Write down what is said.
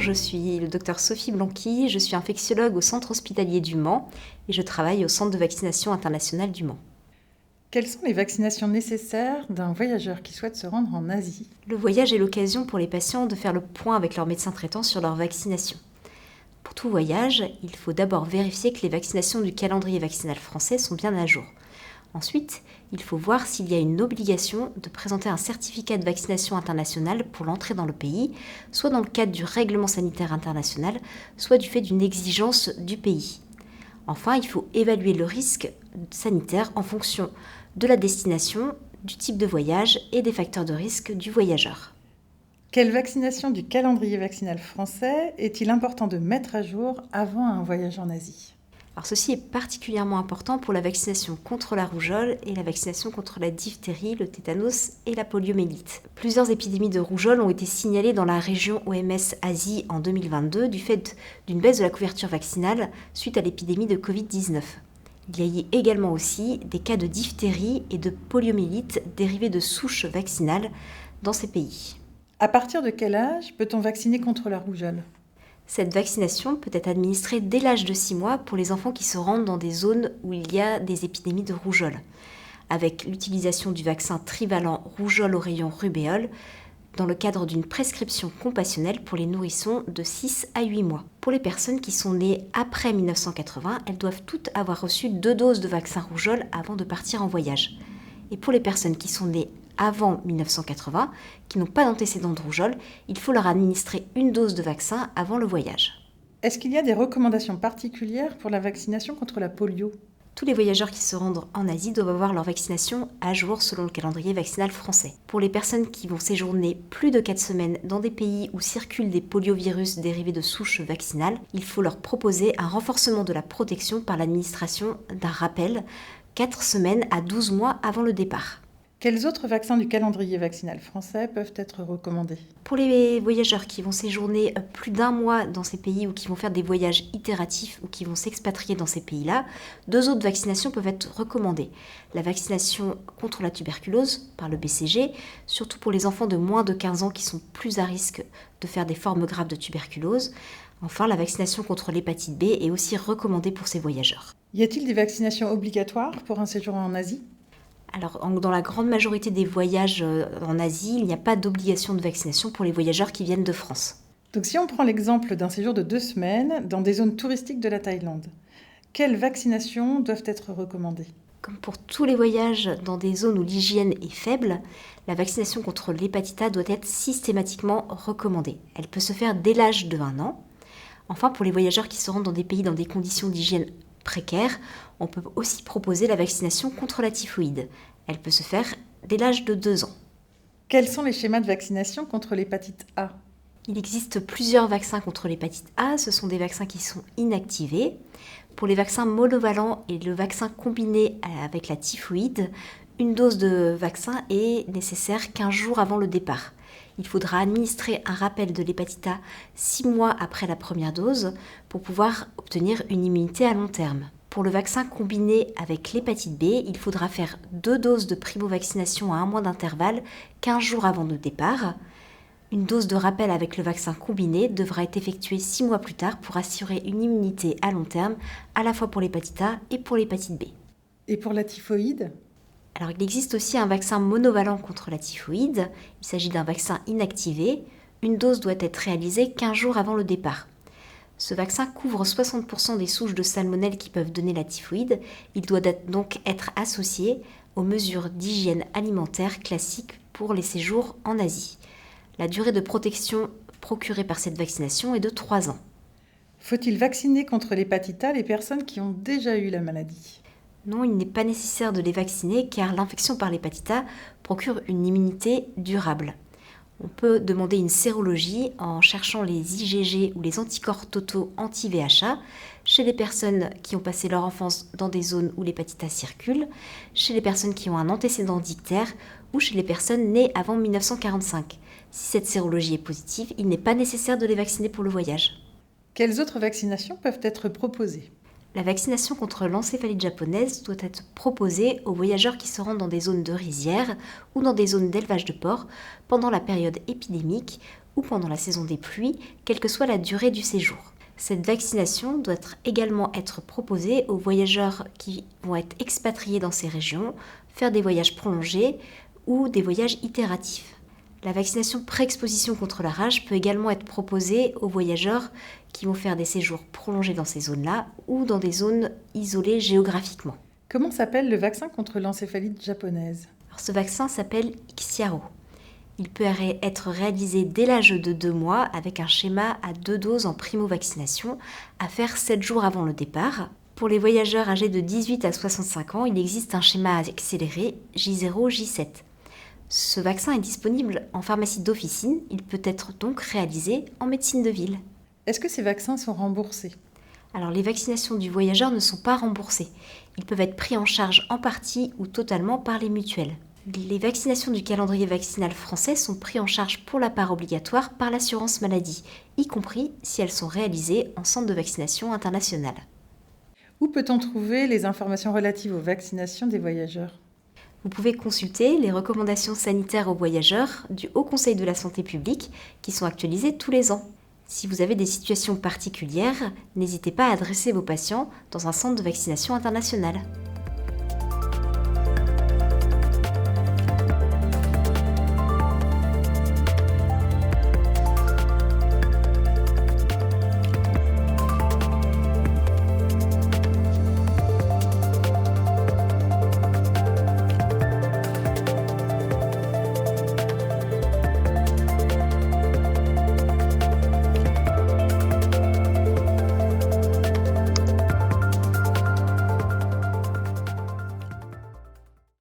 je suis le docteur Sophie Blanqui, je suis infectiologue au centre hospitalier du Mans et je travaille au centre de vaccination international du Mans. Quelles sont les vaccinations nécessaires d'un voyageur qui souhaite se rendre en Asie? Le voyage est l'occasion pour les patients de faire le point avec leur médecin traitant sur leur vaccination. Pour tout voyage, il faut d'abord vérifier que les vaccinations du calendrier vaccinal français sont bien à jour. Ensuite, il faut voir s'il y a une obligation de présenter un certificat de vaccination international pour l'entrée dans le pays, soit dans le cadre du règlement sanitaire international, soit du fait d'une exigence du pays. Enfin, il faut évaluer le risque sanitaire en fonction de la destination, du type de voyage et des facteurs de risque du voyageur. Quelle vaccination du calendrier vaccinal français est-il important de mettre à jour avant un voyage en Asie? Alors ceci est particulièrement important pour la vaccination contre la rougeole et la vaccination contre la diphtérie, le tétanos et la poliomyélite. Plusieurs épidémies de rougeole ont été signalées dans la région OMS Asie en 2022 du fait d'une baisse de la couverture vaccinale suite à l'épidémie de Covid-19. Il y a eu également aussi des cas de diphtérie et de poliomyélite dérivés de souches vaccinales dans ces pays. À partir de quel âge peut-on vacciner contre la rougeole? Cette vaccination peut être administrée dès l'âge de 6 mois pour les enfants qui se rendent dans des zones où il y a des épidémies de rougeole, avec l'utilisation du vaccin trivalent rougeole, oreillon, rubéole dans le cadre d'une prescription compassionnelle pour les nourrissons de 6 à 8 mois. Pour les personnes qui sont nées après 1980, elles doivent toutes avoir reçu 2 doses de vaccin rougeole avant de partir en voyage. Et pour les personnes qui sont nées avant 1980, qui n'ont pas d'antécédents de rougeole, il faut leur administrer une dose de vaccin avant le voyage. Est-ce qu'il y a des recommandations particulières pour la vaccination contre la polio? Tous les voyageurs qui se rendent en Asie doivent avoir leur vaccination à jour selon le calendrier vaccinal français. Pour les personnes qui vont séjourner plus de 4 semaines dans des pays où circulent des poliovirus dérivés de souches vaccinales, il faut leur proposer un renforcement de la protection par l'administration d'un rappel 4 semaines à 12 mois avant le départ. Quels autres vaccins du calendrier vaccinal français peuvent être recommandés? Pour les voyageurs qui vont séjourner plus d'un mois dans ces pays ou qui vont faire des voyages itératifs ou qui vont s'expatrier dans ces pays-là, 2 autres vaccinations peuvent être recommandées. La vaccination contre la tuberculose par le BCG, surtout pour les enfants de moins de 15 ans qui sont plus à risque de faire des formes graves de tuberculose. Enfin, la vaccination contre l'hépatite B est aussi recommandée pour ces voyageurs. Y a-t-il des vaccinations obligatoires pour un séjour en Asie? Alors, dans la grande majorité des voyages en Asie, il n'y a pas d'obligation de vaccination pour les voyageurs qui viennent de France. Donc si on prend l'exemple d'un séjour de 2 semaines dans des zones touristiques de la Thaïlande, quelles vaccinations doivent être recommandées? Comme pour tous les voyages dans des zones où l'hygiène est faible, la vaccination contre l'hépatite A doit être systématiquement recommandée. Elle peut se faire dès l'âge de 1 an. Enfin, pour les voyageurs qui se rendent dans des pays dans des conditions d'hygiène précaires, on peut aussi proposer la vaccination contre la typhoïde. Elle peut se faire dès l'âge de 2 ans. Quels sont les schémas de vaccination contre l'hépatite A? Il existe plusieurs vaccins contre l'hépatite A. Ce sont des vaccins qui sont inactivés. Pour les vaccins monovalents et le vaccin combiné avec la typhoïde, une dose de vaccin est nécessaire 15 jours avant le départ. Il faudra administrer un rappel de l'hépatite A 6 mois après la première dose pour pouvoir obtenir une immunité à long terme. Pour le vaccin combiné avec l'hépatite B, il faudra faire 2 doses de primo-vaccination à 1 mois d'intervalle 15 jours avant le départ. Une dose de rappel avec le vaccin combiné devra être effectuée 6 mois plus tard pour assurer une immunité à long terme à la fois pour l'hépatite A et pour l'hépatite B. Et pour la typhoïde? Alors, il existe aussi un vaccin monovalent contre la typhoïde. Il s'agit d'un vaccin inactivé. Une dose doit être réalisée 15 jours avant le départ. Ce vaccin couvre 60% des souches de salmonelle qui peuvent donner la typhoïde. Il doit donc être associé aux mesures d'hygiène alimentaire classiques pour les séjours en Asie. La durée de protection procurée par cette vaccination est de 3 ans. Faut-il vacciner contre l'hépatite A les personnes qui ont déjà eu la maladie? Non, il n'est pas nécessaire de les vacciner car l'infection par l'hépatite A procure une immunité durable. On peut demander une sérologie en cherchant les IgG ou les anticorps totaux anti-VHA chez les personnes qui ont passé leur enfance dans des zones où l'hépatite A circule, chez les personnes qui ont un antécédent d'ictère ou chez les personnes nées avant 1945. Si cette sérologie est positive, il n'est pas nécessaire de les vacciner pour le voyage. Quelles autres vaccinations peuvent être proposées? La vaccination contre l'encéphalite japonaise doit être proposée aux voyageurs qui se rendent dans des zones de rizière ou dans des zones d'élevage de porcs pendant la période épidémique ou pendant la saison des pluies, quelle que soit la durée du séjour. Cette vaccination doit également être proposée aux voyageurs qui vont être expatriés dans ces régions, faire des voyages prolongés ou des voyages itératifs. La vaccination pré-exposition contre la rage peut également être proposée aux voyageurs qui vont faire des séjours prolongés dans ces zones-là ou dans des zones isolées géographiquement. Comment s'appelle le vaccin contre l'encéphalite japonaise? Alors, ce vaccin s'appelle Ixiaro. Il peut être réalisé dès l'âge de 2 mois avec un schéma à 2 doses en primo-vaccination à faire 7 jours avant le départ. Pour les voyageurs âgés de 18 à 65 ans, il existe un schéma accéléré J0, J7. Ce vaccin est disponible en pharmacie d'officine. Il peut être donc réalisé en médecine de ville. Est-ce que ces vaccins sont remboursés? Alors, les vaccinations du voyageur ne sont pas remboursées. Ils peuvent être pris en charge en partie ou totalement par les mutuelles. Les vaccinations du calendrier vaccinal français sont prises en charge pour la part obligatoire par l'assurance maladie, y compris si elles sont réalisées en centre de vaccination international. Où peut-on trouver les informations relatives aux vaccinations des voyageurs? Vous pouvez consulter les recommandations sanitaires aux voyageurs du Haut Conseil de la santé publique qui sont actualisées tous les ans. Si vous avez des situations particulières, n'hésitez pas à adresser vos patients dans un centre de vaccination international.